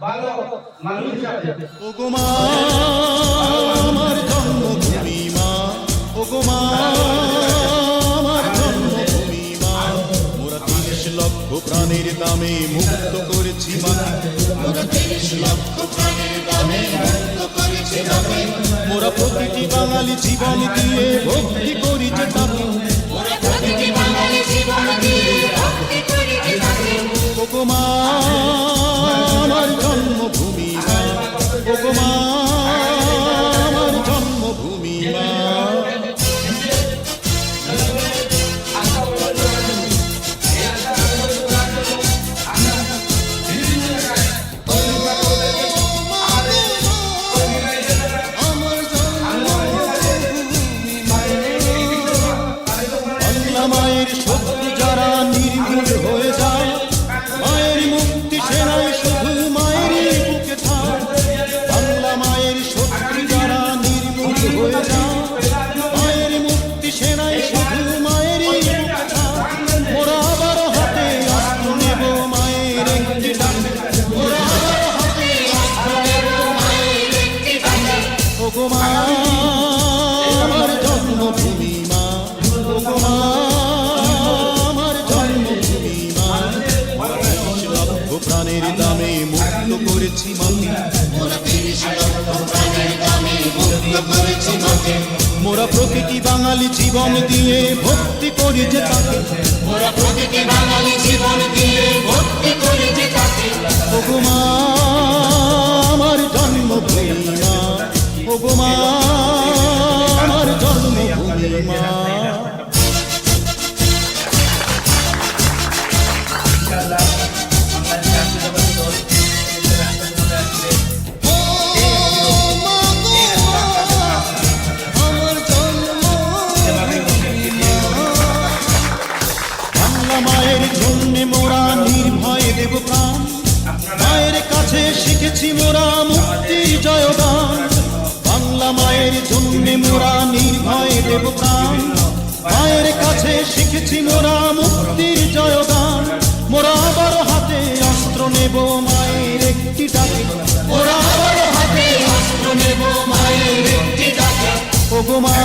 ভালো মানুষ হিসাবে। ওগো মা আমার জন্মভূমি মা, ওগো মা আমার জন্মভূমি মা, মোরা ৩০ লক্ষ প্রাণের দামে মুক্ত করেছি মাকে, মোরা ৩০ লক্ষ প্রাণের দামে মুক্ত করেছি মাকে, মোরা প্রতিটি বাঙালি জীবন দিয়ে ভক্তি করি যে তাকে, মোরা প্রতিটি বাঙালি জীবন দিয়ে ভক্তি করি যে তাকে, ওগো মা আমার জন্মভূমি মা, ওগো মা আমার জন্মভূমি মা। বাংলা মায়ের শত্রু যারা নির্মূল হয়ে যায়, মায়ের মুক্তি সেনায় শুধু মায়েরই বুকে থাক, বাংলা মায়ের শত্রু যারা নির্মূল হয়ে যায়, মায়ের মুক্তি সেনায় শুধু মায়েরই বুকে থাক, মোরা আবার হাতে অস্ত্র নেব মায়ের একটি ডাকে, মোরা আবার হাতে অস্ত্র নেব মায়ের একটি ডাকে, ওগো মা আমার জন্মভূমি মা, ওগো মা আমার জন্মভূমি মা, ৩০ লক্ষ প্রাণের দামে মুক্ত করেছি মাকে, মোরা ৩০ লক্ষ প্রাণের দামে মুক্ত করেছি মাকে, মোরা প্রতিটি বাঙালি জীবন দিয়ে ভক্তি করি যে তাকে, মোরা প্রতিটি বাঙালি জীবন দিয়ে ভক্তি করি যে তাকে, ওগো মা আমার জন্মভূমি মা, ওগো মা আমার জন্মভূমি মা। মায়ের জন্য মোরা নির্ভয়ে দেব প্রাণ, মায়ের কাছে শিখেছি মোরা মুক্তির জয়গান, বাংলা মায়ের জন্য মোরা নির্ভয়ে দেব প্রাণ, মায়ের কাছে শিখেছি মোরা মুক্তির জয়গান, মোরা আবার হাতে অস্ত্র নেব মায়ের একটি ডাকে, মোরা আবার হাতে অস্ত্র নেব মায়ের একটি ডাকে, ওগো মা